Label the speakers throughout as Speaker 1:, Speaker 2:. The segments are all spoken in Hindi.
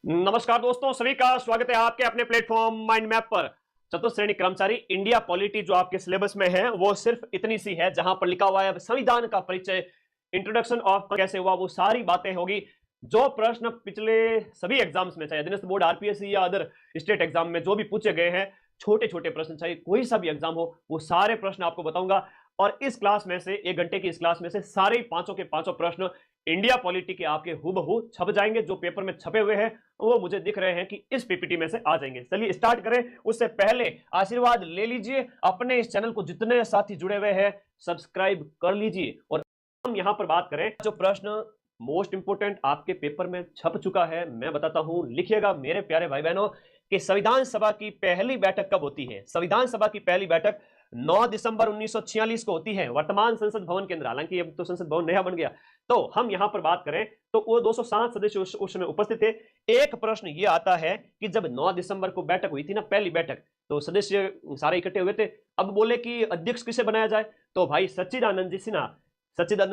Speaker 1: नमस्कार दोस्तों, सभी का स्वागत है आपके अपने प्लेटफॉर्म माइंड मैप पर। चतुर्थ श्रेणी कर्मचारी इंडिया पॉलिटी जो आपके सिलेबस में है वो सिर्फ इतनी सी है, जहां पर लिखा हुआ है संविधान का परिचय, इंट्रोडक्शन ऑफ कैसे हुआ, वो सारी बातें होगी। जो प्रश्न पिछले सभी एग्जाम्स में, चाहे अधीनस्थ बोर्ड, आरपीएससी या अदर स्टेट एग्जाम में जो भी पूछे गए हैं, छोटे छोटे प्रश्न, चाहे कोई सा भी एग्जाम हो, वो सारे प्रश्न आपको बताऊंगा। और इस क्लास में से, 1 घंटे की इस क्लास में से, सारे पांचों के पांचों प्रश्न इंडिया पॉलिटी के आपके हूबहू छप जाएंगे। जो पेपर में छपे हुए हैं वो मुझे दिख रहे हैं कि इस पीपीटी में से आ जाएंगे। चलिए स्टार्ट करें। उससे पहले आशीर्वाद ले लीजिए, अपने इस चैनल को जितने साथी जुड़े हुए हैं सब्सक्राइब कर लीजिए। और हम यहां पर बात करें जो प्रश्न मोस्ट इंपोर्टेंट आपके पेपर में छप चुका है, मैं बताता हूं, लिखिएगा मेरे प्यारे भाई बहनों कि संविधान सभा की पहली बैठक कब होती है। संविधान सभा की पहली बैठक 9 दिसंबर 1946 को होती है, वर्तमान संसद भवन के अंदर। हालांकि अब तो संसद भवन नया बन गया। तो हम यहां पर बात करें तो वो 207 सदस्य उस समय उपस्थित थे। एक प्रश्न ये आता है कि जब 9 दिसंबर को बैठक हुई थी ना, पहली बैठक, तो सदस्य सारे इकट्ठे हुए थे। अब बोले कि अध्यक्ष किसे बनाया जाए, तो भाई सच्चिदानंद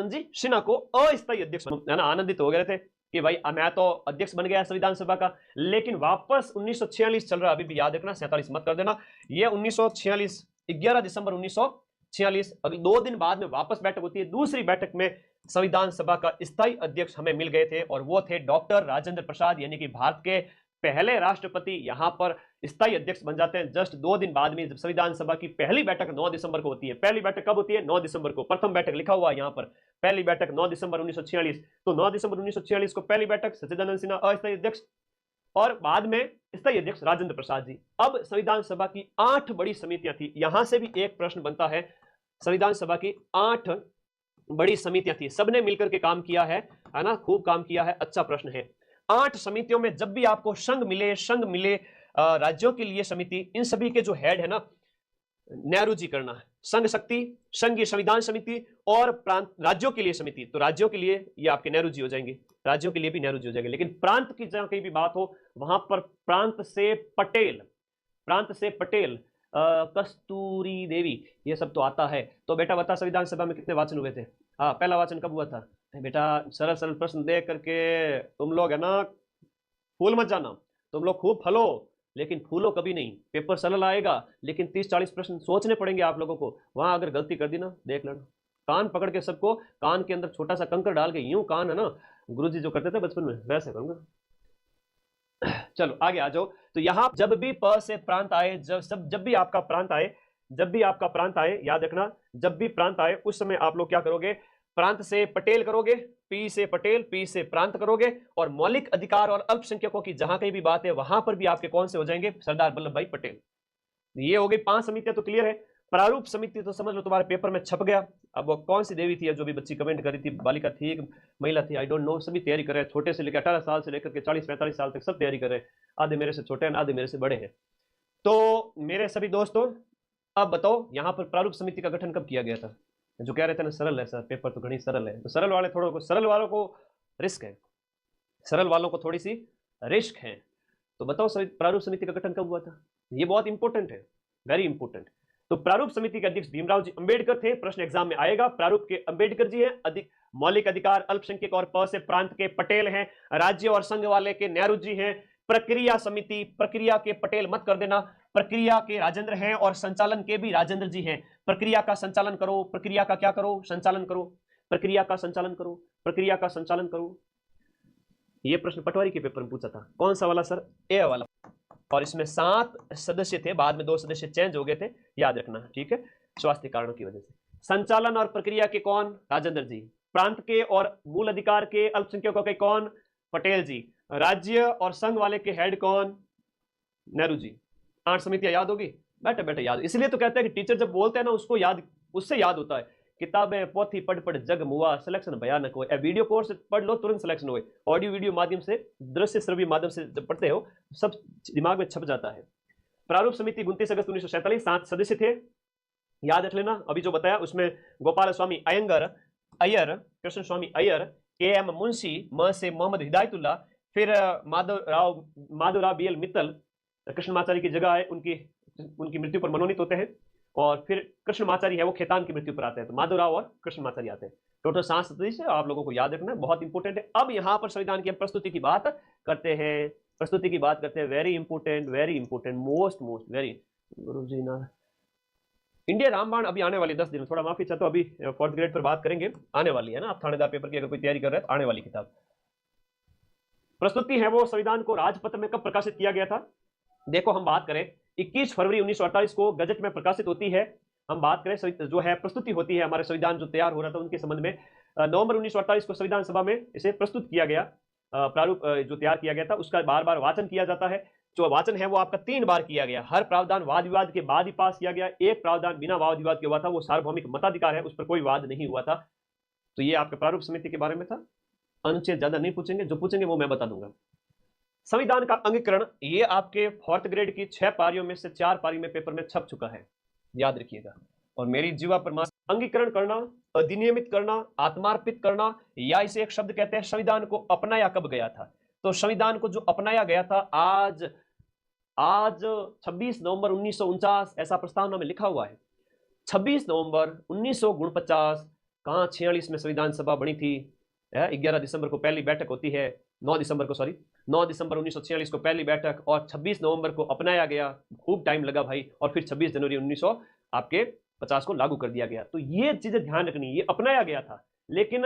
Speaker 1: जी सिन्हा को अस्थायी अध्यक्ष, है ना, आनंदित हो गए थे कि भाई मैं तो अध्यक्ष बन गया संविधान सभा का। लेकिन वापस 1946 चल रहा, अभी भी याद रखना, 47 मत कर देना। ये 1946, 11 दिसंबर 1946, अभी 2 दिन बाद में वापस बैठक होती है। दूसरी बैठक में संविधान सभा का स्थायी अध्यक्ष हमें मिल गए थे और वो थे डॉक्टर राजेंद्र प्रसाद, यानी कि भारत के पहले राष्ट्रपति यहां पर स्थायी अध्यक्ष बन जाते हैं। जस्ट 2 दिन बाद में, जब संविधान सभा की पहली बैठक 9 दिसंबर को होती है। पहली बैठक कब होती है? 9 दिसंबर को। प्रथम बैठक लिखा हुआ है यहां पर, पहली बैठक 9 दिसंबर 1946। तो 9 दिसंबर 1946 को पहली बैठक, सच्चिदानंद सिन्हा अस्थायी अध्यक्ष और बाद में स्थायी अध्यक्ष राजेंद्र प्रसाद जी। अब संविधान सभा की 8 बड़ी समितियां थी। यहां से भी एक प्रश्न बनता है। संविधान सभा की 8 बड़ी समितियां थी, सबने मिलकर के काम किया है ना, खूब काम किया है, अच्छा प्रश्न है। 8 समितियों में जब भी आपको संघ मिले, राज्यों के लिए समिति, इन सभी के जो हेड है ना, नेहरू जी करना है। संघ शक्ति, संघीय संविधान समिति और प्रांत राज्यों के लिए समिति, तो राज्यों के लिए ये आपके नेहरू जी हो जाएंगे, राज्यों के लिए भी नेहरू जी हो जाएंगे। लेकिन प्रांत की जहां कहीं भी बात हो, वहां पर प्रांत से पटेल, कस्तूरी देवी, ये सब तो आता है। तो बेटा बता, संविधान सभा में कितने वाचन हुए थे? हाँ, पहला वाचन कब हुआ था? बेटा सरल सरल प्रश्न देख करके तुम लोग है ना, फूल मत जाना, तुम लोग खूब फलो लेकिन फूलो कभी नहीं। पेपर सरल आएगा लेकिन 30-40 प्रश्न सोचने पड़ेंगे आप लोगों को। वहां अगर गलती कर दी ना, देख लेना, कान पकड़ के सबको, कान के अंदर छोटा सा कंकर डाल के यूं, कान है ना, गुरुजी जो करते थे बचपन में, वैसे करूंगा। चलो आगे आ जाओ। तो यहां जब भी प से प्रांत आए, जब भी आपका प्रांत आए, याद रखना, जब भी प्रांत आए उस समय आप लोग क्या करोगे? प्रांत से पटेल करोगे, पी से पटेल, पी से प्रांत करोगे। और मौलिक अधिकार और अल्पसंख्यकों की जहां कहीं भी बात है, वहां पर भी आपके कौन से हो जाएंगे? सरदार वल्लभ भाई पटेल। ये हो गई 5 समितियां, तो क्लियर है। प्रारूप समिति तो समझ लो तुम्हारे पेपर में छप गया। अब वो कौन सी देवी थी जो भी बच्ची कमेंट करी थी, बालिका थी, महिला थी, आई डोंट नो, सभी तैयारी कर रहे हैं। छोटे से लेकर 18 साल से लेकर के 40-45 साल तक सब तैयारी कर रहे हैं। आधे मेरे से छोटे हैं, आधे मेरे से बड़े हैं। तो मेरे सभी दोस्तों, अब बताओ यहाँ पर प्रारूप समिति का गठन कब किया गया था? जो कह रहे थे ना सरल है सर, पेपर तो घनी सरल है, तो सरल वालों को रिस्क है, सरल वालों को थोड़ी सी रिस्क है। तो बताओ प्रारूप समिति का गठन कब हुआ था? ये बहुत इंपॉर्टेंट है, वेरी इंपॉर्टेंट। तो प्रारूप समिति के अध्यक्ष भीमराव जी अंबेडकर थे। प्रश्न एग्जाम में आएगा। प्रारूप के अंबेडकर जी हैं। मौलिक अधिकार अल्पसंख्यक और प से प्रांत के पटेल हैं। राज्य और संघ वाले के नेहरू जी हैं। प्रक्रिया समिति, प्रक्रिया के पटेल मत कर देना, प्रक्रिया के राजेंद्र हैं और संचालन के भी राजेंद्र जी हैं। प्रक्रिया का संचालन करो, प्रक्रिया का क्या करो? संचालन करो, प्रक्रिया का संचालन करो, प्रक्रिया का संचालन करो। ये प्रश्न पटवारी के पेपर में पूछा था। कौन सा वाला सर? ए वाला। और इसमें 7 सदस्य थे, बाद में 2 सदस्य चेंज हो गए थे, याद रखना, ठीक है, स्वास्थ्य कारणों की वजह से। संचालन और प्रक्रिया के कौन? राजेंद्र जी। प्रांत के और मूल अधिकार के अल्पसंख्यकों के कौन? पटेल जी। राज्य और संघ वाले के हेड कौन? नेहरू जी। 8 समितियां याद होगी? बैठे बैठे याद। इसलिए तो कहते हैं कि टीचर जब बोलते हैं ना, उसको याद, उससे याद होता है। किताबें पोथी पढ़ पढ़ जग मुआ, सिलेक्शन भयानक हो। वीडियो कोर्स पढ़ लो, तुरंत सिलेक्शन हो। ऑडियो वीडियो माध्यम से, दृश्य श्रव्य माध्यम से जब पढ़ते हो, सब दिमाग में छप जाता है। प्रारूप समिति 29 अगस्त 1947, 7 सदस्य थे, याद रख लेना। अभी जो बताया उसमें गोपाल स्वामी अय्यर, कृष्ण स्वामी अय्यर, के एम मुंशी, म से मोहम्मद हिदायतुल्लाह, फिर माधवराव बीएल मित्तल कृष्णमाचारी की जगह है, उनकी मृत्यु पर मनोनीत होते हैं। और फिर कृष्णमाचारी है, वो खेतान की मृत्यु पर आते हैं, तो माधवराव और कृष्णमाचारी आते हैं। टोटल 7 सदस्य आप लोगों को याद रखना है, बहुत इंपॉर्टेंट है। अब यहां पर संविधान की प्रस्तुति की बात करते हैं। प्रस्तुति की बात करते हैं, very important, most most very. Guruji ना, इंडिया रामबाण अभी आने वाली 10 दिन, थोड़ा माफी चाहता हूं, अभी 4th ग्रेड पर बात करेंगे, आने वाली है ना। आप थानेदार पेपर की अगर कोई तैयारी कर रहे हैं तो आने वाली किताब। प्रस्तुति है वो संविधान को राजपत्र में कब प्रकाशित किया गया था? देखो हम बात करें 21 फरवरी 1948 को गजट में प्रकाशित होती है। हम बात करें जो है प्रस्तुति होती है, हमारे संविधान जो तैयार हो रहा था उनके संबंध में, नवंबर 1948 को संविधान सभा में इसे प्रस्तुत किया गया, प्रारूप जो तैयार किया गया था उसका बार बार वाचन किया जाता है। जो वाचन है वो आपका 3 बार किया गया। हर प्रावधान वाद विवाद के बाद ही पास किया गया, एक प्रावधान बिना वाद विवाद के हुआ था, वो सार्वभौमिक मताधिकार है, उस पर कोई वाद नहीं हुआ था। तो ये आपके प्रारूप समिति के बारे में था। अनुच्छेद ज्यादा नहीं पूछेंगे, जो पूछेंगे वो मैं बता दूंगा। संविधान का अंगीकरण, ये आपके 4th ग्रेड की 6 पारियों में से 4 पारी में पेपर में छप चुका है, याद रखिएगा। और मेरी जीवा परमात्मा, अंगीकरण करना, अधिनियमित करना, आत्मार्पित करना, या इसे एक शब्द कहते हैं संविधान को अपनाया कब गया था? तो संविधान को जो अपनाया गया था आज 26 नवंबर 1949, ऐसा प्रस्तावना में लिखा हुआ है। 26 नवंबर 1949, कहां 46 में संविधान सभा बनी थी। 11 दिसंबर को पहली बैठक होती है, 9 दिसंबर 1946 को पहली बैठक, और 26 नवंबर को अपनाया गया। खूब टाइम लगा भाई, और फिर 26 जनवरी 1950 को लागू कर दिया गया। तो ये चीजें ध्यान रखनी, ये अपनाया गया था। लेकिन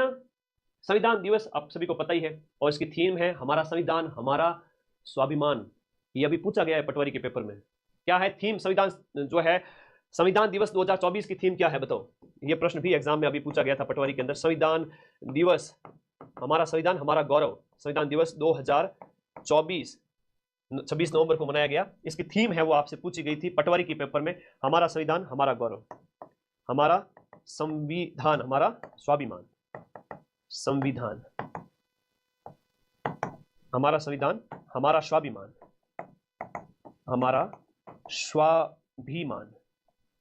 Speaker 1: संविधान दिवस आप सभी को पता ही है, और इसकी थीम है हमारा संविधान हमारा स्वाभिमान। ये अभी पूछा गया है पटवारी के पेपर में, क्या है थीम संविधान जो है, संविधान दिवस 2024 की थीम क्या है बताओ? ये प्रश्न भी एग्जाम में अभी पूछा गया था पटवारी के अंदर। संविधान दिवस, हमारा संविधान हमारा गौरव, संविधान दिवस 2024 26 नवंबर को मनाया गया। इसकी थीम है वो आपसे पूछी गई थी पटवारी की पेपर में, हमारा संविधान हमारा गौरव, हमारा संविधान हमारा स्वाभिमान, संविधान हमारा संविधान हमारा स्वाभिमान, हमारा स्वाभिमान।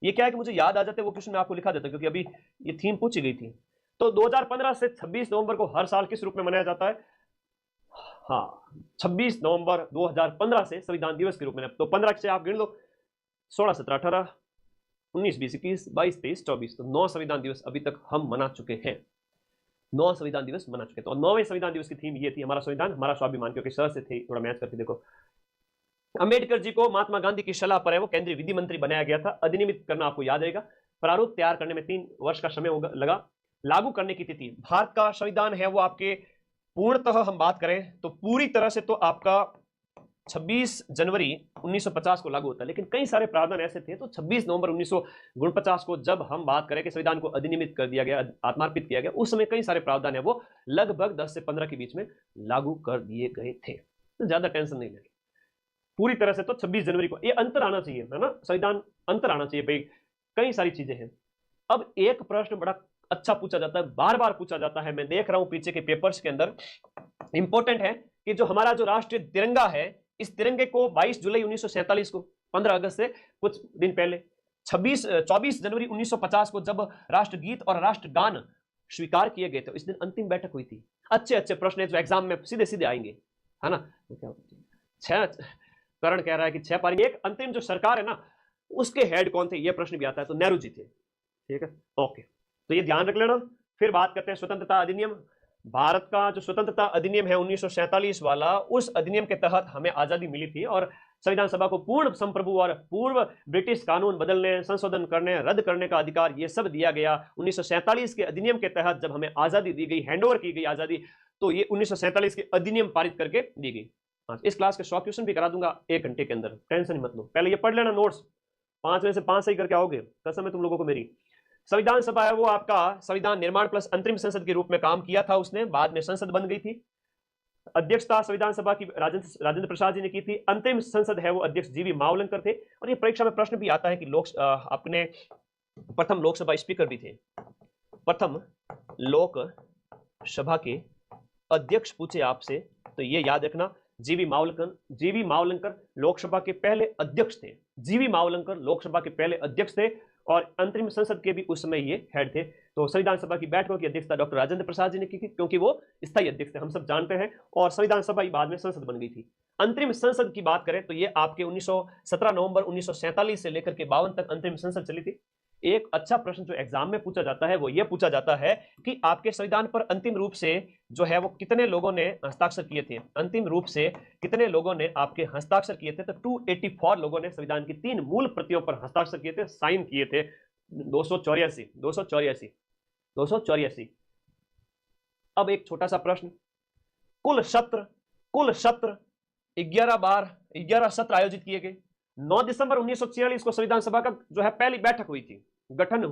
Speaker 1: ये क्या है कि मुझे याद आ जाते वो क्वेश्चन मैं आपको लिखा देता, क्योंकि अभी ये थीम पूछी गई थी। तो 2015 से 26 नवंबर को हर साल किस रूप में मनाया जाता है? हाँ, 26 नवंबर 2015 से संविधान दिवस के रूप में। तो 15 से आप गिन लो, 16, 17, 18, 19, 20, 21, 22, 23, 24, तो 9 संविधान दिवस अभी तक हम मना चुके हैं। 9 संविधान दिवस मना चुके। तो 9वें संविधान दिवस की थीम ये थी, हमारा संविधान हमारा स्वाभिमान, क्योंकि सर से थी, थोड़ा मैच करके देखो। अंबेडकर जी को महात्मा गांधी की सलाह पर है वो केंद्रीय विधि मंत्री बनाया गया था। अधिनियमित करना आपको याद रहेगा, प्रारूप तैयार करने में 3 वर्ष का समय लगा। लागू करने की तिथि, भारत का संविधान है वो आपके पूर्णतः हम बात करें तो पूरी तरह से तो आपका 26 जनवरी 1950 को लागू होता है, लेकिन कई सारे प्रावधान ऐसे थे। तो 26 नवंबर 1949 को जब हम बात करें कि संविधान को अधिनियमित कर दिया गया, आत्मार्पित किया गया, उस समय कई सारे प्रावधान है वो लगभग 10 से 15 के बीच में लागू कर दिए गए थे। तो ज्यादा टेंशन नहीं लेनी, पूरी तरह से तो 26 जनवरी को ये अंतर आना चाहिए, है ना, संविधान अंतर आना चाहिए भाई, कई सारी चीजें हैं। अब एक प्रश्न बड़ा अच्छा पूछा जाता है, बार बार पूछा जाता है, मैं देख रहा हूं पीछे के पेपर्स के अंदर, इंपॉर्टेंट है कि जो हमारा जो राष्ट्रीय तिरंगा है, इस तिरंगे को 22 जुलाई 1947 को, 15 अगस्त से कुछ दिन पहले, 24 जनवरी 1950 को जब राष्ट्रगीत और राष्ट्रगान स्वीकार किए गए थे, इस दिन अंतिम बैठक हुई थी। अच्छे अच्छे प्रश्न जो एग्जाम में सीधे सीधे आएंगे, है ना। करण कह रहा है कि 6 पारी, एक अंतिम जो सरकार है ना उसके हेड कौन थे, ये प्रश्न भी आता है, तो नेहरू जी थे। ठीक है, ओके, तो ये ध्यान रख लेना। फिर बात करते हैं स्वतंत्रता अधिनियम। भारत का जो स्वतंत्रता अधिनियम है 1947 वाला, उस अधिनियम के तहत हमें आजादी मिली थी, और संविधान सभा को पूर्ण संप्रभु और पूर्व ब्रिटिश कानून बदलने, संशोधन करने, रद्द करने का अधिकार ये सब दिया गया। 1947 के अधिनियम के तहत जब हमें आजादी दी गई, हैंडओवर की गई आजादी, तो ये 1947 के अधिनियम पारित करके दी गई। इस क्लास के 100 क्वेश्चन भी करा दूंगा 1 घंटे के अंदर, टेंशन ही मत लो। पहले ये पढ़ लेना नोट्स, 5 में से 5 सही करके आओगे, कसम है तुम लोगों को मेरी। संविधान सभा है वो आपका संविधान निर्माण प्लस अंतरिम संसद के रूप में काम किया था उसने, बाद में संसद बन गई थी। अध्यक्षता संविधान सभा की राजेंद्र प्रसाद जी ने की थी। अंतरिम संसद है वो अध्यक्ष जीवी मावलंकर थे। और ये परीक्षा में प्रश्न भी आता है कि अपने प्रथम लोकसभा स्पीकर भी थे, प्रथम लोकसभा के अध्यक्ष पूछे आपसे, तो ये याद रखना, जीवी मावलंकर लोकसभा के पहले अध्यक्ष थे। जीवी मावलंकर लोकसभा के पहले अध्यक्ष थे, और अंतरिम संसद के भी उस समय ये हेड थे। तो संविधान सभा की बैठकों की अध्यक्षता डॉक्टर राजेंद्र प्रसाद जी ने की थी, क्योंकि वो स्थायी अध्यक्ष थे, हम सब जानते हैं। और संविधान सभा ही बाद में संसद बन गई थी। अंतरिम संसद की बात करें तो ये आपके 17 नवंबर 1947 से लेकर के 52 तक अंतरिम संसद चली थी। एक अच्छा प्रश्न जो एग्जाम में पूछा जाता है वो ये पूछा जाता है कि आपके संविधान पर अंतिम रूप से जो है वो कितने लोगों ने हस्ताक्षर किए थे, अंतिम रूप से कितने लोगों ने आपके हस्ताक्षर किए थे। तो 284 लोगों ने संविधान की 3 मूल प्रतियों पर हस्ताक्षर किए थे, साइन किए थे। 284। अब एक छोटा सा प्रश्न, कुल सत्र 11 बार 11 सत्र आयोजित किए गए। 9 दिसंबर 1946 को संविधान सभा का जो है पहली बैठक हुई थी, गठन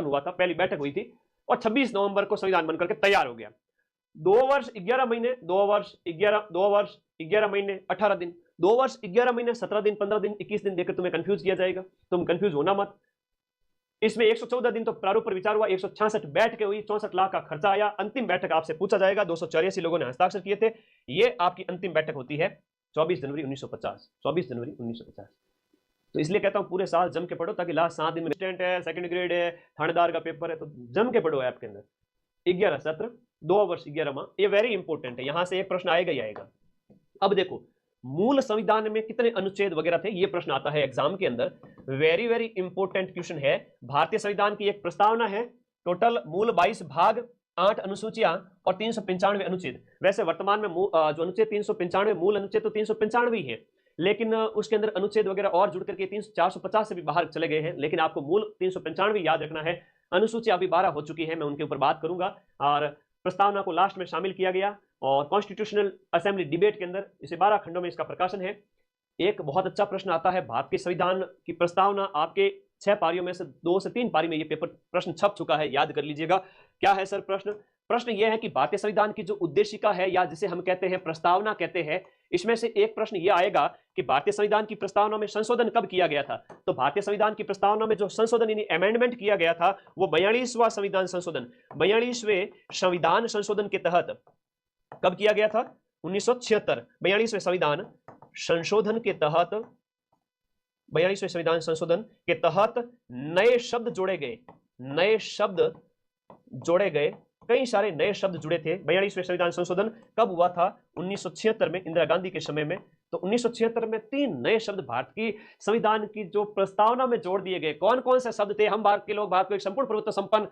Speaker 1: हुआ था, पहली बैठक हुई थी, और 26 नवंबर को संविधान बनकर के तैयार हो गया। 2 वर्ष 11 महीने 2 वर्ष 11 महीने 18 दिन, 2 वर्ष 11 महीने 17 दिन 15 दिन 21 दिन देकर तुम्हें कंफ्यूज किया जाएगा, तुम कंफ्यूज होना मत। इसमें 114 दिन तो प्रारूप पर विचार हुआ, 166 बैठकें हुई, 64 लाख का खर्चा आया। अंतिम बैठक आपसे पूछा जाएगा, 284 लोगों ने हस्ताक्षर किए थे। ये आपकी अंतिम बैठक होती है 24 जनवरी 1950। तो इसलिए कहता हूं पूरे साल जम के पढ़ो, ताकि लास्ट 7 दिन में स्टूडेंट है, सेकंड ग्रेड है, थानेदार का पेपर है, तो जम के पढ़ो आपके अंदर। 11 सत्र 2 वर्ष 11 माह, ये वेरी इंपॉर्टेंट है, यहां से एक प्रश्न आएगा ही आएगा। अब देखो मूल संविधान में कितने अनुच्छेद वगैरह थे, ये प्रश्न आता है एग्जाम के अंदर, वेरी वेरी इंपॉर्टेंट क्वेश्चन है। भारतीय संविधान की एक प्रस्तावना है, टोटल मूल 22 भाग, 8 अनुसूचियां और 395 अनुच्छेद। वैसे वर्तमान में जो अनुच्छेद 395 मूल अनुच्छेद तो 395 ही है, लेकिन उसके अंदर अनुच्छेद वगैरह और जुड़ करके 450 से भी बाहर चले गए हैं, लेकिन आपको मूल 395 याद रखना है। अनुसूचियां अभी 12 हो चुकी है, मैं उनके ऊपर बात करूंगा। और प्रस्तावना को लास्ट में शामिल किया गया और कॉन्स्टिट्यूशनल असेंबली डिबेट के अंदर इसे 12 खंडों में इसका प्रकाशन है। एक बहुत अच्छा प्रश्न आता है, भारत के संविधान की प्रस्तावना आपके 6 पारियों में से 2 से 3 पारी में ये पेपर प्रश्न छप चुका है, याद कर लीजिएगा। क्या है सर प्रश्न यह है कि भारतीय संविधान की जो उद्देशिका है, या जिसे हम कहते हैं प्रस्तावना कहते हैं, इसमें से एक प्रश्न यह आएगा कि भारतीय संविधान की प्रस्तावना में संशोधन कब किया गया था। तो भारतीय संविधान की प्रस्तावना में जो संशोधन यानी अमेंडमेंट किया गया था वो 42वां संविधान संशोधन, 42वें संविधान संशोधन के तहत कब किया गया था? 1976। 42वें संविधान संशोधन के तहत, 42वें संविधान संशोधन के तहत नए शब्द जोड़े गए, कई सारे नए शब्द जुड़े थे। 42वें संविधान संशोधन कब हुआ था? 1976 में, इंदिरा गांधी के समय में। तो 1976 में 3 नए शब्द भारत की संविधान की जो प्रस्तावना में जोड़ दिए गए। कौन कौन से शब्द थे? हम भारत के लोग भारत को एक संपूर्ण प्रभुत्व संपन्न,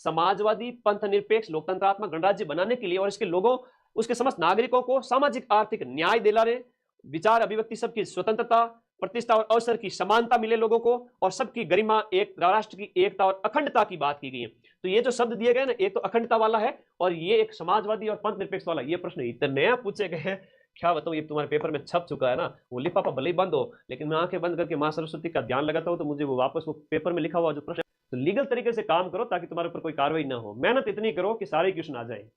Speaker 1: समाजवादी, पंथ निरपेक्ष, लोकतंत्रात्मक गणराज्य बनाने के लिए और इसके लोगों, उसके समस्त नागरिकों को सामाजिक आर्थिक न्याय दिलाने, विचार अभिव्यक्ति सबकी स्वतंत्रता, प्रतिष्ठा और अवसर की समानता मिले लोगों को, और सबकी गरिमा, एक राष्ट्र की एकता और अखंडता की बात की गई है। तो ये जो शब्द दिए गए ना, एक तो अखंडता वाला है और ये एक समाजवादी और पंथ निरपेक्ष वाला। ये प्रश्न इतने पूछे गए हैं, क्या बताऊं, ये तुम्हारे पेपर में छप चुका है ना। वो लिफाफा भले ही बंद हो, लेकिन मैं आंखें बंद करके मां सरस्वती का ध्यान लगाता हूं तो मुझे वो वापस वो पेपर में लिखा हुआ जो प्रश्न, तो लीगल तरीके से काम करो ताकि तुम्हारे ऊपर कोई कार्रवाई ना हो। मेहनत इतनी करो कि सारे क्वेश्चन आ जाए।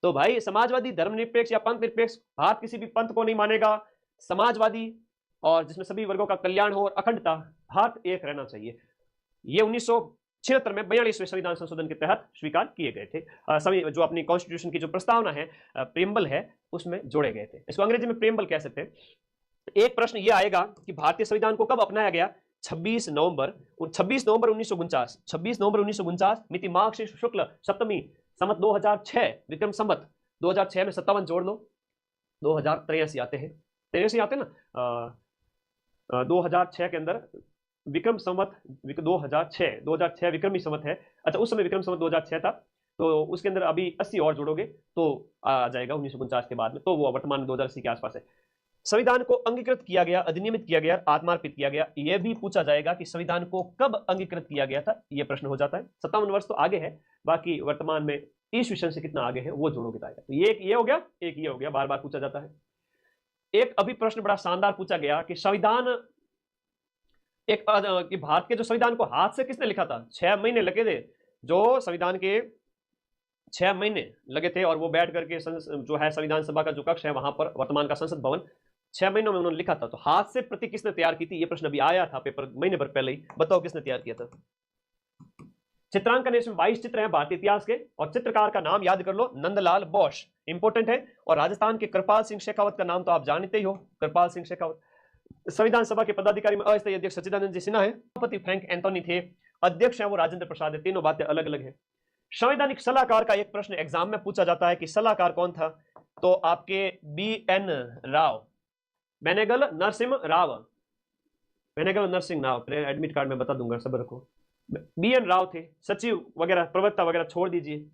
Speaker 1: तो भाई समाजवादी, धर्मनिरपेक्ष या पंथ निरपेक्ष, भारत किसी भी पंथ को नहीं मानेगा, समाजवादी और जिसमें सभी वर्गों का कल्याण हो और अखंडता, भारत एक रहना चाहिए। ये 1976 में 42वें संविधान संशोधन के तहत स्वीकार किए गए थे। जो अपनी कॉन्स्टिट्यूशन की जो प्रस्तावना है, प्रेम्बल है, उसमें जोड़े गए थे। इसको अंग्रेजी में प्रेम्बल कह सकते हैं। एक प्रश्न यह आएगा कि भारतीय संविधान को कब अपनाया गया? 26 नवंबर 1949। 26 नवंबर 1949, मिति माघ शुक्ल सप्तमी, संवत 2006, विक्रम संवत 2006 में 57 जोड़ लो, 2083 आते हैं, 83 आते हैं ना। 2006 के अंदर विक्रम संवत 2006 विक्रमी संवत है। अच्छा, उस समय विक्रम संवत 2006 था, तो उसके अंदर अभी 80 और जोड़ोगे तो आ जाएगा 1949 के बाद में, तो वो वर्तमान में 2080 के आसपास है। संविधान को अंगीकृत किया गया, अधिनियमित किया गया, आत्मार्पित किया गया। यह भी पूछा जाएगा कि संविधान को कब अंगीकृत किया गया था, यह प्रश्न हो जाता है। 57 वर्ष तो आगे है, बाकी वर्तमान में ईस्वी से कितना आगे है वो जोड़ोगे तो आएगा। तो ये हो गया, एक ये हो गया, बार बार पूछा जाता है। एक अभी प्रश्न बड़ा शानदार पूछा गया कि संविधान, एक कि भारत के जो संविधान को हाथ से किसने लिखा था? 6 महीने लगे थे, जो संविधान के 6 महीने लगे थे, और वो बैठ करके जो है संविधान सभा का जो कक्ष है वहां पर, वर्तमान का संसद भवन, 6 महीनों में उन्होंने लिखा था। तो हाथ से प्रति किसने तैयार की थी? ये प्रश्न अभी आया था पेपर महीने भर पहले ही, बताओ किसने तैयार किया था? चित्रांकन, इसमें 22 चित्र हैं भारतीय इतिहास के, और चित्रकार का नाम याद कर लो, नंदलाल बोस, इंपोर्टेंट है। और राजस्थान के कृपाल सिंह शेखावत का नाम तो आप जानते ही हो, कृपाल सिंह शेखावत। संविधान सभा के पदाधिकारी में अस्थायी अध्यक्ष सच्चिदानंद जी सिन्हा है, सभापति फ्रैंक एंथोनी थे, अध्यक्ष है वो राजेंद्र प्रसाद है। तीनों बातें अलग अलग है। संवैधानिक सलाहकार का एक प्रश्न एग्जाम में पूछा जाता है कि सलाहकार कौन था? तो आपके BN Rao, Benegal Narasimha Rao, admit card में बता दूंगा, सब रखो। BN राव थे, सचिव वगैरह, प्रवक्ता वगैरह छोड़ दीजिए।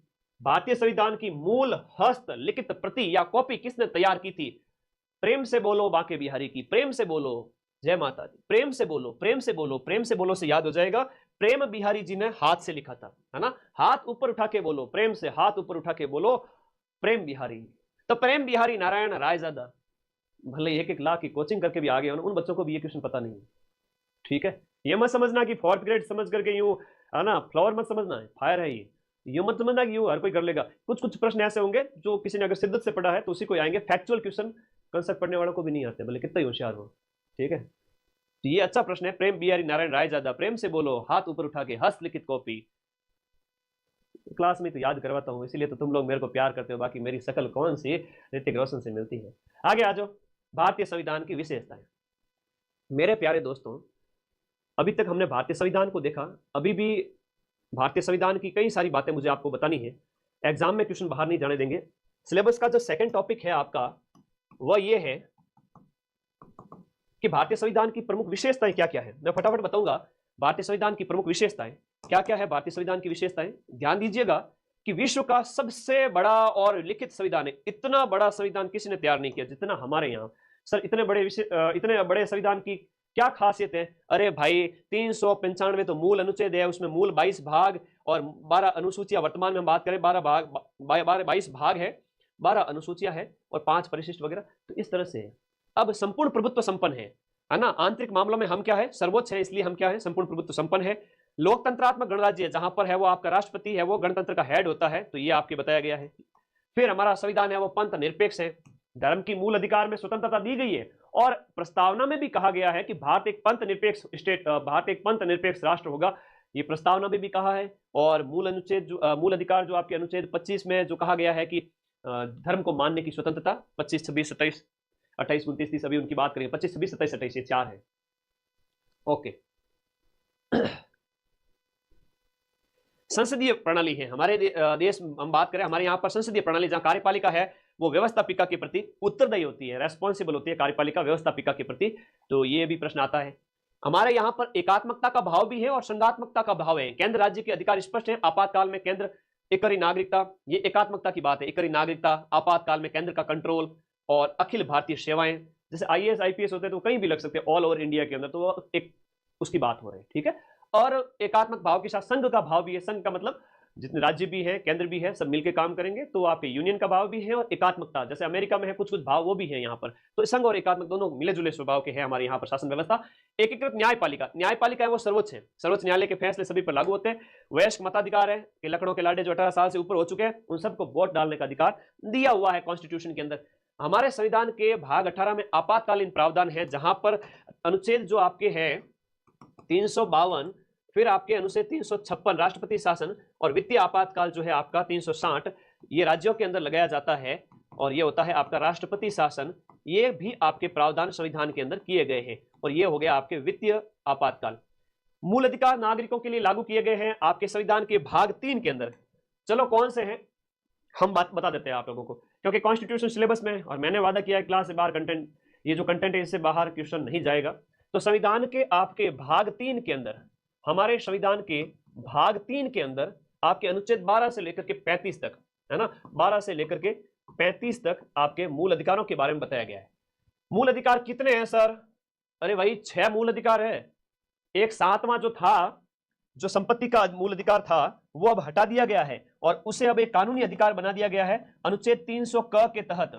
Speaker 1: भारतीय संविधान की मूल हस्तलिखित प्रति या कॉपी किसने तैयार की थी? प्रेम से बोलो बांके बिहारी की, प्रेम से बोलो, जय माता दी, प्रेम से बोलो, प्रेम से बोलो, प्रेम से बोलो से याद हो जाएगा, प्रेम बिहारी जी ने हाथ से लिखा था, है ना। हाथ ऊपर उठा के बोलो, प्रेम से हाथ ऊपर उठा के बोलो, प्रेम बिहारी। तो प्रेम बिहारी नारायण रायजादा, भले 1-1 लाख की कोचिंग करके भी आ गए, उन बच्चों को भी ये क्वेश्चन पता नहीं है, ठीक है। ये मत समझना कि 4th ग्रेड समझ करके यूं, है ना, फ्लावर मत समझना है, फायर है ये। यूं मत समझना कि यूं हर कोई कर लेगा। कुछ कुछ प्रश्न ऐसे होंगे जो किसी ने अगर शिद्दत से पढ़ा है तो उसी को आएंगे, फैक्चुअल क्वेश्चन कंसेप्ट पढ़ने वालों को भी नहीं आते, भले कितना ही होशियार हो, ठीक है। तो ये अच्छा प्रश्न है, प्रेम बिहारी नारायण रायजादा, प्रेम से बोलो, हाथ ऊपर उठा के, हस्तलिखित कॉपी। क्लास में तो याद करवाता हूँ, इसीलिए तो तुम लोग मेरे को प्यार करते हो, बाकी मेरी शकल कौन सी ऋतिक रोशन से मिलती है। आगे आ जाओ, भारतीय संविधान की विशेषताएं। मेरे प्यारे दोस्तों, अभी तक हमने भारतीय संविधान को देखा, अभी भी भारतीय संविधान की कई सारी बातें मुझे आपको बतानी है, एग्जाम में क्वेश्चन बाहर नहीं जाने देंगे। सिलेबस का जो सेकंड टॉपिक है आपका, वह ये है कि भारतीय संविधान की प्रमुख विशेषताएं क्या क्या है। मैं फटाफट बताऊंगा भारतीय संविधान की प्रमुख विशेषताएं क्या क्या है। भारतीय संविधान की विशेषताएं, ध्यान दीजिएगा कि विश्व का सबसे बड़ा और लिखित संविधान है। इतना बड़ा संविधान किसी ने तैयार नहीं किया जितना हमारे यहाँ। सर इतने बड़े संविधान की क्या खासियत है? अरे भाई 395 तो मूल अनुच्छेद है, उसमें मूल 22 भाग और 12 अनुसूचियां, वर्तमान में हम बात करें 22 भाग है, 12 अनुसूचियां है और 5 परिशिष्ट वगैरह। तो इस तरह से अब संपूर्ण प्रभुत्व संपन्न है ना। आंतरिक मामलों में हम क्या है, सर्वोच्च है, इसलिए हम क्या है, संपूर्ण प्रभुत्व संपन्न है। लोकतंत्रात्मक गणराज्य जहां पर है वो आपका राष्ट्रपति है, वो गणतंत्र का हेड होता है, तो ये आपके बताया गया है। फिर हमारा संविधान है वो पंथ निरपेक्ष है, धर्म की मूल अधिकार में स्वतंत्रता दी गई है और प्रस्तावना में भी कहा गया है कि भारत एक पंथ निरपेक्ष स्टेट, भारत एक पंथ निरपेक्ष राष्ट्र होगा, ये प्रस्तावना में भी कहा है। और मूल अनुच्छेद मूल अधिकार जो आपके अनुच्छेद 25 में जो कहा गया है कि धर्म को मानने की स्वतंत्रता, 25, 26, 27, 28, 29, 30 अभी उनकी बात करेंगे, 25, 26, 27, 28 ये 4 है। ओके। संसदीय प्रणाली है हमारे देश, हम बात करें हमारे यहाँ पर संसदीय प्रणाली, जहाँ कार्यपालिका है वो व्यवस्थापिका के प्रति उत्तरदायी होती है, रेस्पॉन्सिबल होती है कार्यपालिका व्यवस्थापिका के प्रति। तो ये भी प्रश्न आता है। हमारे यहाँ पर एकात्मकता का भाव भी है और संघात्मकता का भाव है। केंद्र राज्य के अधिकार स्पष्ट है। आपातकाल में केंद्र एकरी नागरिकता, ये एकात्मकता की बात है, एकरी नागरिकता, आपातकाल में केंद्र का कंट्रोल और अखिल भारतीय सेवाएं, जैसे IAS IPS होते हैं तो कहीं भी लग सकते हैं, ऑल ओवर इंडिया के अंदर, तो एक उसकी बात हो रही है, ठीक है। और एकात्मक भाव के साथ संघ का भाव भी है। संघ का मतलब जितने राज्य भी है, केंद्र भी है, सब मिलकर काम करेंगे, तो आपके यूनियन का भाव भी है। और एकात्मकता जैसे अमेरिका में है कुछ कुछ भाव, वो भी है यहाँ पर। तो संघ और एकात्मक दोनों मिले जुले स्वभाव के हैं हमारे यहाँ पर शासन व्यवस्था। एकीकृत न्यायपालिका, न्यायपालिका है वो सर्वोच्च है, सर्वोच्च न्यायालय के फैसले सभी पर लागू होते हैं। वयस्क मताधिकार है कि लखनऊ के लाडे जो 18 साल से ऊपर हो चुके हैं उन सबको वोट डालने का अधिकार दिया हुआ है कॉन्स्टिट्यूशन के अंदर। हमारे संविधान के भाग 18 में आपातकालीन प्रावधान है, जहां पर अनुच्छेद जो आपके हैं 352, फिर आपके अनुच्छेद 356 राष्ट्रपति शासन और वित्तीय आपातकाल जो है आपका 360, ये राज्यों के अंदर लगाया जाता है और ये होता है आपका राष्ट्रपति शासन। ये भी आपके प्रावधान संविधान के अंदर किए गए हैं और ये हो गया आपके वित्तीय आपातकाल। मूल अधिकार नागरिकों के लिए लागू किए गए हैं आपके संविधान के भाग 3 के अंदर। चलो कौन से हैं हम बात बता देते हैं आप लोगों को, क्योंकि कॉन्स्टिट्यूशन सिलेबस में, और मैंने वादा किया है क्लास से बाहर कंटेंट, ये जो कंटेंट है इससे बाहर क्वेश्चन नहीं जाएगा। तो संविधान के आपके भाग 3 के अंदर, हमारे संविधान के भाग 3 के अंदर आपके अनुच्छेद 12 से लेकर के 35 तक, है ना, 12 से लेकर के 35 तक आपके मूल अधिकारों के बारे में बताया गया है। मूल अधिकार कितने हैं सर? अरे भाई 6 मूल अधिकार है। एक 7वां जो था, जो संपत्ति का मूल अधिकार था, वो अब हटा दिया गया है और उसे अब एक कानूनी अधिकार बना दिया गया है अनुच्छेद 300 क के तहत।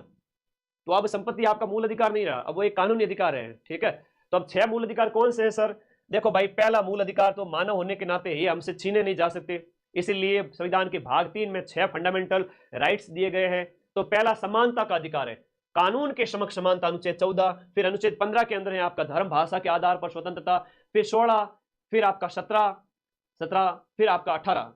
Speaker 1: तो अब संपत्ति आपका मूल अधिकार नहीं रहा, अब वो एक कानूनी अधिकार है, ठीक है। तो अब 6 मूल अधिकार कौन से हैं सर? देखो भाई, पहला मूल अधिकार तो मानव होने के नाते ये हमसे छीने नहीं जा सकते, इसीलिए संविधान के भाग 3 में 6 फंडामेंटल राइट्स दिए गए हैं। तो पहला समानता का अधिकार है, कानून के समक्ष समानता, अनुच्छेद 14। फिर अनुच्छेद 15 के अंदर है आपका धर्म भाषा के आधार पर स्वतंत्रता। फिर 16, फिर आपका 17, फिर आपका 18।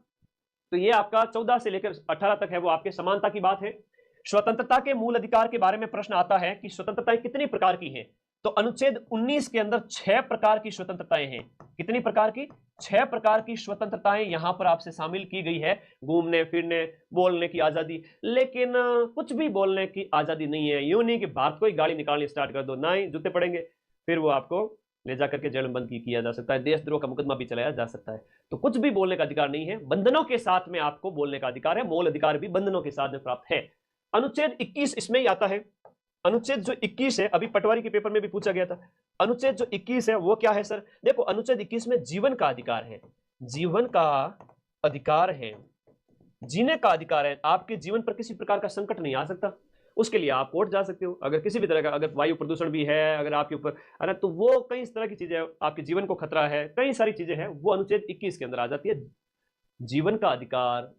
Speaker 1: तो ये आपका 14 से लेकर 18 तक है वो आपके समानता की बात है। स्वतंत्रता के मूल अधिकार के बारे में प्रश्न आता है कि स्वतंत्रताएं कितनी प्रकार की हैं? तो अनुच्छेद 19 के अंदर 6 प्रकार की स्वतंत्रताएं हैं। कितनी प्रकार की? 6 प्रकार की स्वतंत्रताएं यहां पर आपसे शामिल की गई है। घूमने फिरने, बोलने की आजादी, लेकिन कुछ भी बोलने की आजादी नहीं है। यूं नहीं कि भारत को ही गाड़ी निकालनी स्टार्ट कर दो, ना ही जूते पड़ेंगे, फिर वो आपको ले जाकर के जेल में बंद किया जा सकता है, देशद्रोह का मुकदमा भी चलाया जा सकता है। तो कुछ भी बोलने का अधिकार नहीं है, बंधनों के साथ में आपको बोलने का अधिकार है, मूल अधिकार भी बंधनों के साथ में प्राप्त है। अनुच्छेद 21 इसमें ही आता है। अनुच्छेद जो 21 है, अभी पटवारी के पेपर में भी पूछा गया था, अनुच्छेद जो 21 है वो क्या है सर? देखो अनुच्छेद 21 में जीवन का अधिकार है, जीवन का अधिकार है, जीने का अधिकार है। आपके जीवन पर किसी प्रकार का संकट नहीं आ सकता, उसके लिए आप कोर्ट जा सकते हो। अगर किसी भी तरह का, अगर वायु प्रदूषण भी है, अगर आपके ऊपर, अरे तो वो कई इस तरह की चीजें, आपके जीवन को खतरा है, कई सारी चीजें हैं, वो अनुच्छेद 21 के अंदर आ जाती है। जीवन का अधिकार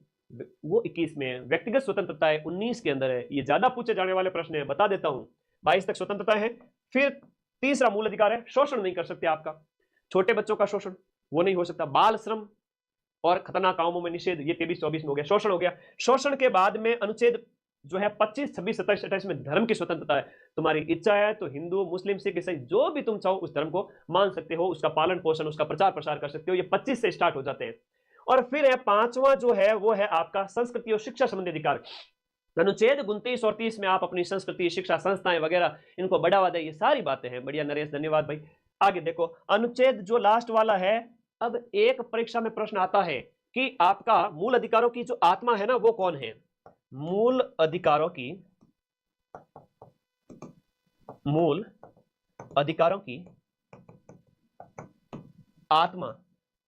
Speaker 1: वो 21 में है। व्यक्तिगत स्वतंत्रता है 19 के अंदर है। ये ज्यादा पूछे जाने वाले प्रश्न है, बता देता हूं। 22 तक स्वतंत्रता है। फिर तीसरा मूल अधिकार है, शोषण नहीं कर सकते आपका, छोटे बच्चों का शोषण वो नहीं हो सकता। बाल श्रम और खतरनाक कामों में निषेध, ये 23-24 में हो गया, शोषण हो गया। शोषण के बाद में अनुच्छेद जो है 25, 26, 27, 28 में धर्म की स्वतंत्रता है। तुम्हारी इच्छा है तो हिंदू, मुस्लिम, सिख, ईसाई जो भी तुम चाहो उस धर्म को मान सकते हो, उसका पालन पोषण, उसका प्रचार प्रसार कर सकते हो। ये 25 से स्टार्ट हो जाते हैं। और फिर है पांचवा जो है वो है आपका संस्कृति और शिक्षा संबंधी अधिकार। अनुच्छेद 29 और 30 में आप अपनी संस्कृति, शिक्षा संस्थाएं वगैरह इनको बढ़ावा दें, ये सारी बातें हैं। बढ़िया नरेश, धन्यवाद भाई। आगे देखो अनुच्छेद जो लास्ट वाला है, अब एक परीक्षा में प्रश्न आता है कि आपका मूल अधिकारों की जो आत्मा है ना वो कौन है? मूल अधिकारों की आत्मा,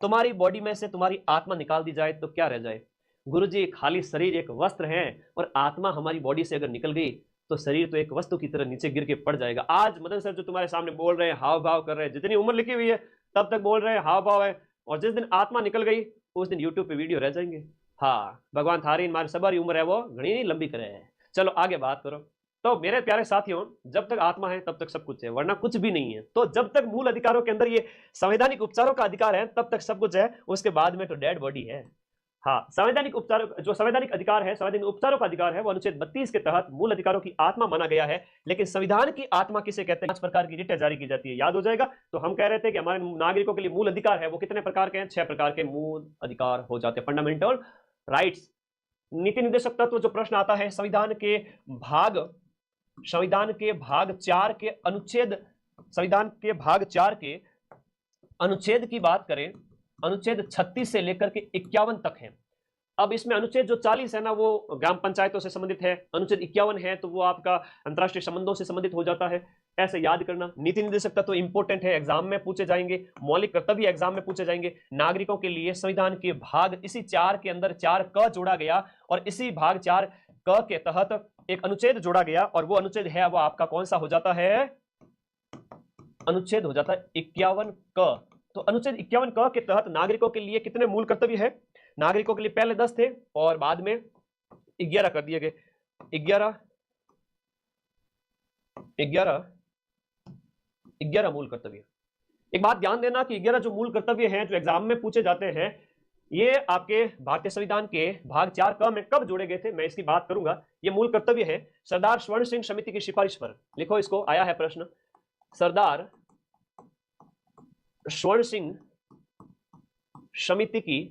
Speaker 1: तुम्हारी बॉडी में से तुम्हारी आत्मा निकाल दी जाए तो क्या रह जाए? गुरुजी खाली शरीर एक वस्त्र है, और आत्मा हमारी बॉडी से अगर निकल गई तो शरीर तो एक वस्तु की तरह नीचे गिर के पड़ जाएगा। आज मदन सर जो तुम्हारे सामने बोल रहे हैं, हाव भाव कर रहे हैं, जितनी उम्र लिखी हुई है तब तक बोल रहे हैं हाव भाव है, और जिस दिन आत्मा निकल गई उस दिन यूट्यूब पे वीडियो रह जाएंगे। हाँ, भगवान थारी हमारी सबारी उम्र है वो घनी लंबी करे है। चलो आगे बात करो। तो मेरे प्यारे साथियों, जब तक आत्मा है तब तक सब कुछ है, वरना कुछ भी नहीं है। तो जब तक मूल अधिकारों के अंदर ये संवैधानिक उपचारों का अधिकार है तब तक सब कुछ है, उसके बाद में तो डेड बॉडी है। हाँ, संवैधानिक उपचार, जो संवैधानिक अधिकार है, संवैधानिक उपचारों का अधिकार है, वो अनुच्छेद 32 के तहत मूल अधिकारों की आत्मा माना गया है। लेकिन संविधान की आत्मा किसे कहते हैं? 5 प्रकार की रिटें जारी की जाती है, याद हो जाएगा। तो हम कह रहे थे कि हमारे नागरिकों के लिए मूल अधिकार है वो कितने प्रकार के हैं? 6 प्रकार के मूल अधिकार हो जाते हैं, फंडामेंटल राइट्स। नीति निर्देशक तत्व जो प्रश्न आता है, संविधान के भाग 4 के अनुच्छेद, संविधान के भाग 4 के अनुच्छेद की बात करें, अनुच्छेद 36 से लेकर के 51 तक है। अब इसमें अनुच्छेद जो 40 है ना वो ग्राम पंचायतों से संबंधित है, अनुच्छेद 51 है तो वो आपका अंतरराष्ट्रीय संबंधों से संबंधित हो जाता है। ऐसे याद करना। नीति निर्देशक तत्व इंपॉर्टेंट है, एग्जाम में पूछे जाएंगे। मौलिक कर्तव्य एग्जाम में पूछे जाएंगे। नागरिकों के लिए संविधान के भाग इसी 4 के अंदर 4 जोड़ा गया, और इसी भाग 4 के तहत एक अनुच्छेद जोड़ा गया, और वो अनुच्छेद है वो आपका कौन सा हो जाता है? अनुच्छेद हो जाता है 51 क। तो अनुच्छेद 51 क के तहत नागरिकों के लिए कितने मूल कर्तव्य है? नागरिकों के लिए पहले 10 थे और बाद में 11 कर दिए गए। 11 मूल कर्तव्य। एक बात ध्यान देना कि 11 जो मूल कर्तव्य हैं जो एग्जाम में पूछे जाते हैं, ये आपके भारतीय संविधान के भाग 4 क में कब जोड़े गए थे मैं इसकी बात करूंगा। ये मूल कर्तव्य है सरदार स्वर्ण सिंह समिति की सिफारिश पर। लिखो इसको, आया है प्रश्न। सरदार स्वर्ण सिंह समिति की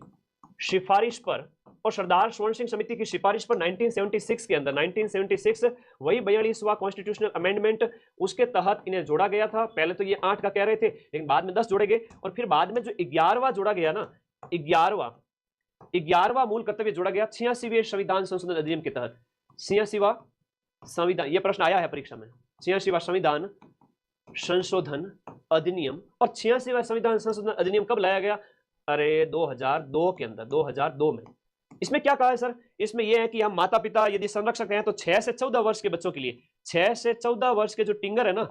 Speaker 1: सिफारिश पर, और सरदार स्वर्ण सिंह समिति की सिफारिश पर 1976 के अंदर, 1976 वही 42वां कॉन्स्टिट्यूशनल अमेंडमेंट, उसके तहत इन्हें जोड़ा गया था। पहले तो ये 8 का कह रहे थे, लेकिन बाद में 10 जोड़े गए, और फिर बाद में जो 11वां जोड़ा गया ना, 11वां मूल कर्तव्य जोड़ा गया 86वें संविधान संशोधन अधिनियम के तहत। 86वां संविधान, ये प्रश्न आया है परीक्षा में, 86वां संविधान संशोधन अधिनियम। और 86वां संविधान संशोधन अधिनियम कब लाया गया? अरे 2002 के अंदर, 2002 में। इसमें क्या कहा है सर? इसमें यह है कि हम माता पिता यदि संरक्षक हैं तो 6 से 14 वर्ष के बच्चों के लिए, 6 से 14 वर्ष के जो टिंगर है ना,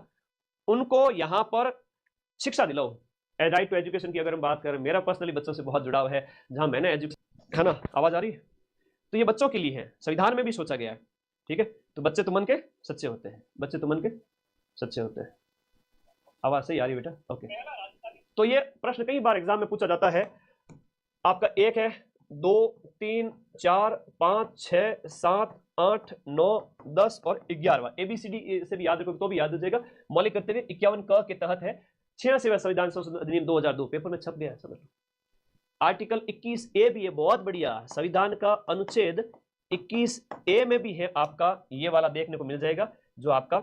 Speaker 1: उनको यहां पर शिक्षा दिलाओ। राइट टू एजुकेशन की अगर हम बात करें, मेरा पर्सनली बच्चों से बहुत जुड़ाव है, जहां मैंने एजुकेशन, है ना, आवाज आ रही है? तो ये बच्चों के लिए है, संविधान में भी सोचा गया है। ठीक है, तो बच्चे तो मन के सच्चे होते हैं, बच्चे तो मन के सच्चे होते हैं। आवाज सही आ रही है बेटा? ओके। तो ये प्रश्न कई बार एग्जाम में पूछा जाता है आपका। 1 है, 2, 3, 4, 5, 6, 7, 8, 9, 10 और 11वां। ABCD से भी याद रखोगे तो भी याद हो जाएगा। मौलिक कर्तव्य 51 क के तहत है। 86वां संविधान संशोधन अधिनियम 2002 पेपर में छप गया है, समझ लो। आर्टिकल 21A भी है, बहुत बढ़िया। संविधान का अनुच्छेद 21A में भी है आपका ये वाला, देखने को मिल जाएगा, जो आपका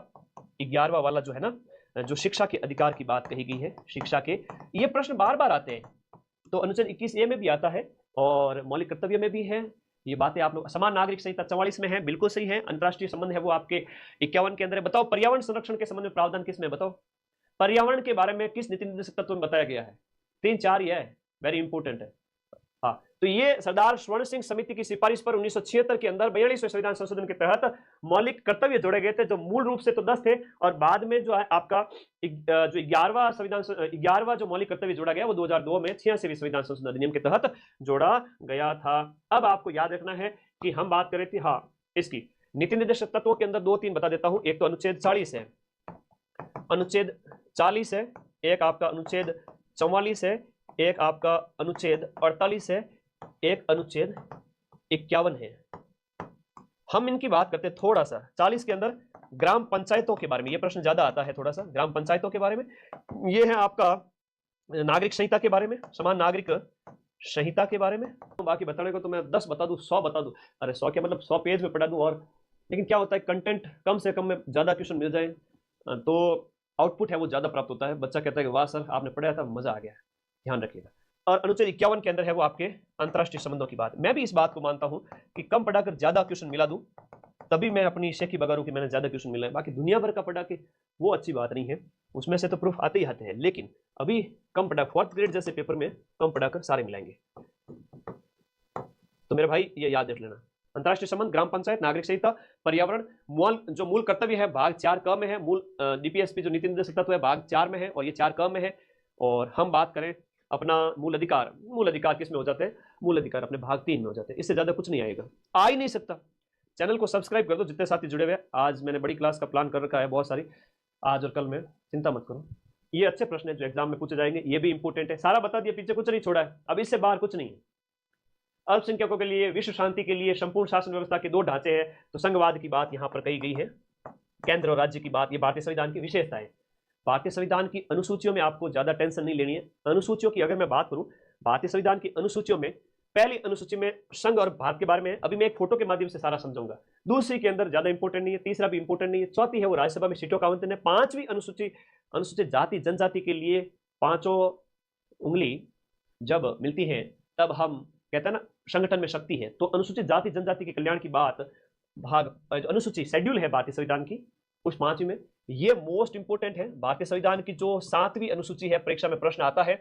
Speaker 1: 11वां वाला जो है ना, जो शिक्षा के अधिकार की बात कही गई है, शिक्षा के, ये प्रश्न बार बार आते हैं। तो अनुच्छेद 21A में भी आता है और मौलिक कर्तव्य में भी है। ये बातें आप लोग, समान नागरिक संहिता 44 में है, बिल्कुल सही है। अंतर्राष्ट्रीय संबंध है वो आपके 51 के अंदर है। बताओ पर्यावरण संरक्षण के संबंध में प्रावधान किस में, बताओ पर्यावरण के बारे में किस नीति निर्देशक तत्व में बताया गया है? 3-4 ये है, वेरी इंपॉर्टेंट है। हाँ, तो ये सरदार स्वर्ण सिंह समिति की सिफारिश पर 1976 के अंदर 42वें संविधान संशोधन के तहत मौलिक कर्तव्य जोड़े गए थे, जो मूल रूप से तो 10 थे और बाद में जो है आपका जो 11वां जो मौलिक कर्तव्य जोड़ा गया वो 2002 में 86वें संविधान संशोधन अधिनियम के तहत जोड़ा गया था। अब आपको याद रखना है कि हम बात कर रहे थे हाँ इसकी नीति निर्देशक तत्वों के अंदर 2-3 बता देता हूं। एक तो अनुच्छेद 40 है, अनुच्छेद 40 है, एक आपका अनुच्छेद 44 है, एक आपका अनुच्छेद 48 है, एक अनुच्छेद 51 है। हम इनकी बात करते हैं थोड़ा सा। 40 के अंदर ग्राम पंचायतों के बारे में, ये प्रश्न ज्यादा आता है थोड़ा सा, ग्राम पंचायतों के बारे में। ये है आपका नागरिक संहिता के बारे में, समान नागरिक संहिता के बारे में। तो बाकी बताने को तो मैं 10 बता दूं, 100 बता दूं, अरे 100 क्या मतलब 100 पेज में पढ़ा दूं। और लेकिन क्या होता है, कंटेंट कम से कम में ज्यादा क्वेश्चन मिल जाए तो आउटपुट है वो ज्यादा प्राप्त होता है। बच्चा कहता है कि वाह सर आपने पढ़ाया था, मजा आ गया, ध्यान रखिएगा। और अनुच्छेद 51 के अंदर है वो आपके अंतर्राष्ट्रीय संबंधों की बात। मैं भी इस बात को मानता हूं कि कम पढ़ाकर ज्यादा क्वेश्चन मिला दूं, तभी मैं अपनी शेखी बगारूं कि मैंने ज्यादा क्वेश्चन मिला है। बाकी दुनिया भर का पढ़ा के वो अच्छी बात नहीं है, उसमें से तो प्रूफ आते ही आते हैं। लेकिन अभी कम पढ़ा, 4th ग्रेड जैसे पेपर में कम पढ़ाकर सारे मिलाएंगे। तो मेरे भाई ये याद रख लेना, अंतर्राष्ट्रीय संबंध, ग्राम पंचायत, नागरिक संहिता, पर्यावरण, जो मूल कर्तव्य है भाग 4 क में है, मूल डीपीएसपी जो नीति निर्देशक तत्व है भाग 4 में है और ये 4 क में है। और हम बात करें अपना मूल अधिकार किस में हो जाते हैं? मूल अधिकार अपने भाग 3 में हो जाते हैं। इससे ज्यादा कुछ नहीं आएगा, आ ही नहीं सकता। चैनल को सब्सक्राइब कर दो जितने साथी जुड़े हुए। आज मैंने बड़ी क्लास का प्लान कर रखा है बहुत सारी, आज और कल में, चिंता मत करो। ये अच्छे प्रश्न है जो एग्जाम में पूछे जाएंगे, ये भी इंपॉर्टेंट है। सारा बता दिया, पीछे कुछ नहीं छोड़ा है, अब इससे बाहर कुछ नहीं है। अल्पसंख्यकों के लिए, विश्व शांति के लिए, संपूर्ण शासन व्यवस्था के 2 ढांचे हैं। तो संघवाद की बात यहाँ पर कही गई है, केंद्र और राज्य की बात, ये भारतीय संविधान की विशेषता है। भारतीय संविधान की अनुसूचियों में आपको ज्यादा टेंशन नहीं लेनी है। अनुसूचियों की अगर मैं बात करूं, भारतीय संविधान की अनुसूचियों में पहली अनुसूची में संघ और भारत के बारे में है, अभी मैं एक फोटो के माध्यम से सारा समझाऊंगा। दूसरी के अंदर ज्यादा इंपॉर्टेंट नहीं है, तीसरा भी इंपॉर्टेंट नहीं है, चौथी है वो राज्यसभा में सीटों का आवंटन है। 5वीं अनुसूची, अनुसूचित जाति जनजाति के लिए 5 उंगली जब मिलती है तब हम कहते हैं ना संगठन में शक्ति है। तो अनुसूचित जाति जनजाति के कल्याण की बात भाग अनुसूची शेड्यूल है भारतीय संविधान की उस 5वीं में, ये मोस्ट इंपोर्टेंट है। भारतीय संविधान की जो 7वीं अनुसूची है, परीक्षा में प्रश्न आता है,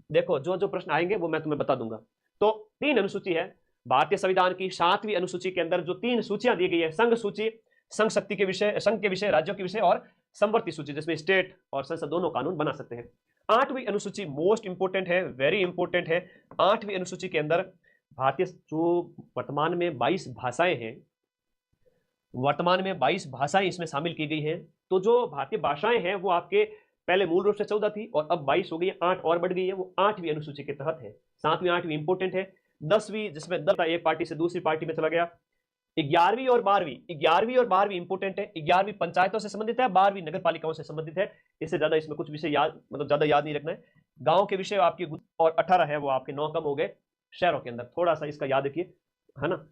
Speaker 1: देखो जो जो प्रश्न आएंगे वो मैं तुम्हें बता दूंगा। तो 3 अनुसूची है भारतीय संविधान की। 7वीं अनुसूची के अंदर जो 3 सूचियां दी गई है, संघ सूची, संघ शक्ति के विषय, संघ के विषय, राज्यों के विषय, और समवर्ती सूची जिसमें स्टेट और संसद दोनों कानून बना सकते हैं। 8वीं अनुसूची मोस्ट इंपोर्टेंट है, वेरी इंपोर्टेंट है। 8वीं अनुसूची के अंदर भारतीय जो वर्तमान में 22 भाषाएं हैं, वर्तमान में 22 भाषाएं इसमें शामिल की गई हैं। तो जो भारतीय भाषाएं हैं वो आपके पहले मूल रूप से 14 थी और अब 22 हो गई है, 8 और बढ़ गई है, वो 8वीं अनुसूची के तहत है। 7वीं 8वीं इंपोर्टेंट है। 10वीं जिसमें एक पार्टी से दूसरी पार्टी में चला गया। 11वीं और 12वीं इंपोर्टेंट है। 11वीं पंचायतों से संबंधित है, 12वीं नगर पालिकाओं से संबंधित है। इससे ज्यादा इसमें कुछ विषय याद, मतलब ज्यादा याद नहीं रखना है। गांव के विषय आपके, और 18 है वो आपके 9 कम हो गए शहरों के अंदर, थोड़ा सा इसका याद रखिए, है ना।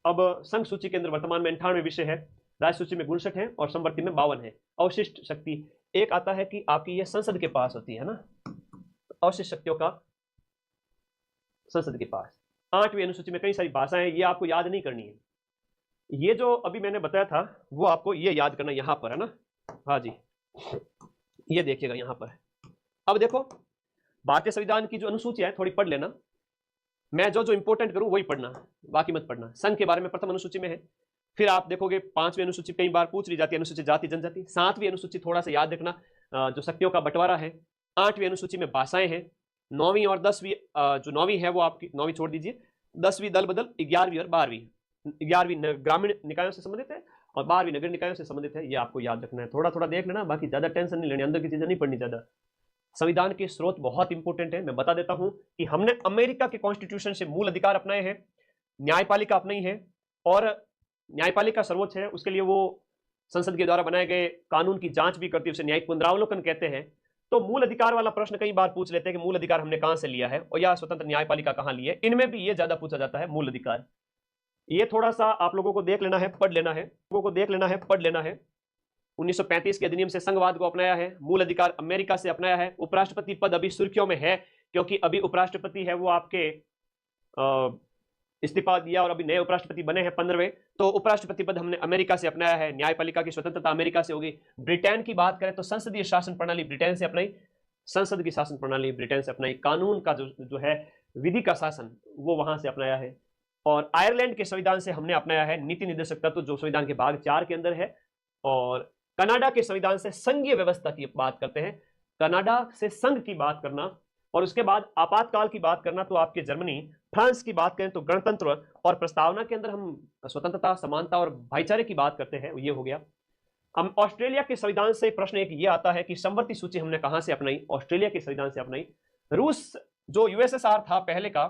Speaker 1: अब संघ सूची के अंदर वर्तमान में 98 विषय है, राज्य सूची में 59 है और समवर्ती में 52 है। अवशिष्ट शक्ति एक आता है कि आपकी ये संसद के पास होती है ना, अवशिष्ट शक्तियों का संसद के पास। 8वीं अनुसूची में कई सारी भाषाएं, ये आपको याद नहीं करनी है। ये जो अभी मैंने बताया था वो आपको ये याद करना यहां पर, है ना। हाँ जी, ये देखिएगा यहां पर। अब देखो भारतीय संविधान की जो अनुसूची है थोड़ी पढ़ लेना, मैं जो जो इंपोर्टेंट करूं वही पढ़ना, बाकी मत पढ़ना। संघ के बारे में प्रथम अनुसूची में है, फिर आप देखोगे 5वीं अनुसूची कई बार पूछ ली जाती है, अनुसूचित जाति जनजाति। 7वीं अनुसूची थोड़ा सा याद रखना, जो शक्तियों का बंटवारा है। 8वीं अनुसूची में भाषाएं हैं। 9वीं और 10वीं, जो 9वीं है वो आपकी, 9वीं छोड़ दीजिए, 10वीं दल बदल। 11वीं और 12वीं, 11वीं ग्रामीण निकायों से संबंधित है और 12वीं नगर निकायों से संबंधित है। ये आपको याद रखना है, थोड़ा थोड़ा देख लेना, बाकी ज्यादा टेंशन नहीं लेनी, अंदर की चीजें नहीं पढ़नी ज्यादा। संविधान के स्रोत बहुत इंपॉर्टेंट है। मैं बता देता हूं कि हमने अमेरिका के कॉन्स्टिट्यूशन से मूल अधिकार अपनाए हैं, न्यायपालिका अपनाई है और न्यायपालिका सर्वोच्च है। उसके लिए वो संसद के द्वारा बनाए गए कानून की जांच भी करती है, उसे न्यायिक पुनरावलोकन कहते हैं। तो मूल अधिकार वाला प्रश्न कई बार पूछ लेते हैं कि मूल अधिकार हमने कहां से लिया है और या स्वतंत्र न्यायपालिका कहां ली है। इनमें भी ये ज्यादा पूछा जाता है मूल अधिकार। ये थोड़ा सा आप लोगों को देख लेना है, पढ़ लेना है, लोगों को देख लेना है, पढ़ लेना है। 1935 के अधिनियम से संघवाद को अपनाया है, मूल अधिकार अमेरिका से अपनाया है। उपराष्ट्रपति पद अभी सुर्खियों में है क्योंकि अभी उपराष्ट्रपति है वो आपके इस्तीफा दिया और अभी नए उपराष्ट्रपति बने हैं 15वें। तो उपराष्ट्रपति पद हमने अमेरिका से अपनाया है। न्यायपालिका की स्वतंत्रता अमेरिका से होगी। ब्रिटेन की बात करें तो संसदीय शासन प्रणाली ब्रिटेन से अपनाई, संसद की शासन प्रणाली ब्रिटेन से अपनाई, कानून का जो है विधि का शासन वो वहां से अपनाया है। और आयरलैंड के संविधान से हमने अपनाया है नीति निर्देशक तत्व जो संविधान के भाग 4 के अंदर है। और कनाडा के संविधान से संघीय व्यवस्था की बात करते हैं, कनाडा से संघ की बात करना। और उसके बाद आपातकाल की बात करना तो आपके जर्मनी, फ्रांस की बात करें तो गणतंत्र, और प्रस्तावना के अंदर हम स्वतंत्रता, समानता और भाईचारे की बात करते हैं, ये हो गया। हम ऑस्ट्रेलिया के संविधान से प्रश्न एक ये आता है कि समवर्ती सूची हमने कहां से अपनाई, ऑस्ट्रेलिया के संविधान से अपनाई। रूस जो यूएसएसआर था पहले का,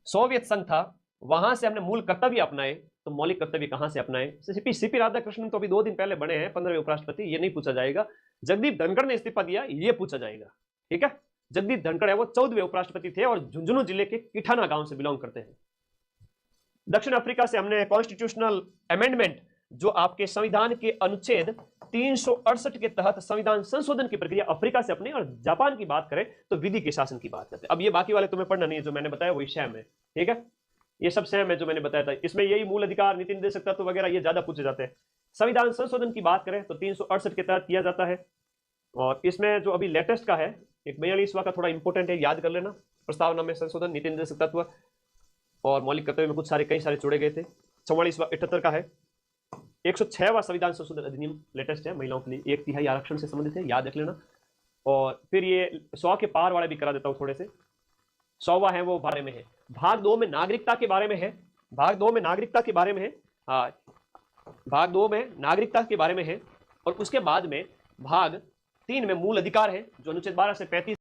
Speaker 1: सोवियत संघ था, वहां से हमने मूल कर्तव्य अपनाए। तो मौलिक कर्तव्य कहां से अपनाए? सीपी राधाकृष्णन तो अभी 2 दिन पहले बने हैं 15वें उपराष्ट्रपति, ये नहीं पूछा जाएगा। जगदीप धनखड़ ने इस्तीफा दिया, ये पूछा जाएगा, ठीक है। जगदीप धनखड़ है वो 14वें उपराष्ट्रपति थे और झुंझुनू जिले के किठाना गांव से बिलोंग करते हैं। दक्षिण अफ्रीका से हमने कॉन्स्टिट्यूशनल अमेंडमेंट जो आपके संविधान के अनुच्छेद 368 के तहत संविधान संशोधन की प्रक्रिया अफ्रीका से अपने। और जापान की बात करें तो विधि के शासन की बात करते हैं। अब ये बाकी वाले तुम्हें पढ़ना नहीं है, जो मैंने बताया वही सैम है, ठीक है, ये सब सैम है जो मैंने बताया था। इसमें यही मूल अधिकार, नीति निर्देशक तत्व वगैरह ये ज्यादा पूछे जाते हैं। संविधान संशोधन की बात करें तो 368 के तहत किया जाता है। और इसमें जो अभी लेटेस्ट का है 42वां का थोड़ा इंपॉर्टेंट है, याद कर लेना। प्रस्तावना में संशोधन, नीति निर्देशक तत्व और मौलिक कर्तव्य में कुछ सारे कई सारे जोड़े गए थे। 44वां 78 का है। 106वां संविधान संशोधन अधिनियम लेटेस्ट है, महिलाओं के लिए 1/3 आरक्षण से संबंधित है, याद रख लेना। और फिर ये 100 के पार वाले भी करा देता हूँ थोड़े से। 100वां है वो बारे में है। भाग 2 में नागरिकता के बारे में है, भाग 2 में नागरिकता के बारे में है, हाँ भाग 2 में नागरिकता के बारे में है। और उसके बाद में भाग 3 में मूल अधिकार है जो अनुच्छेद 12 से 35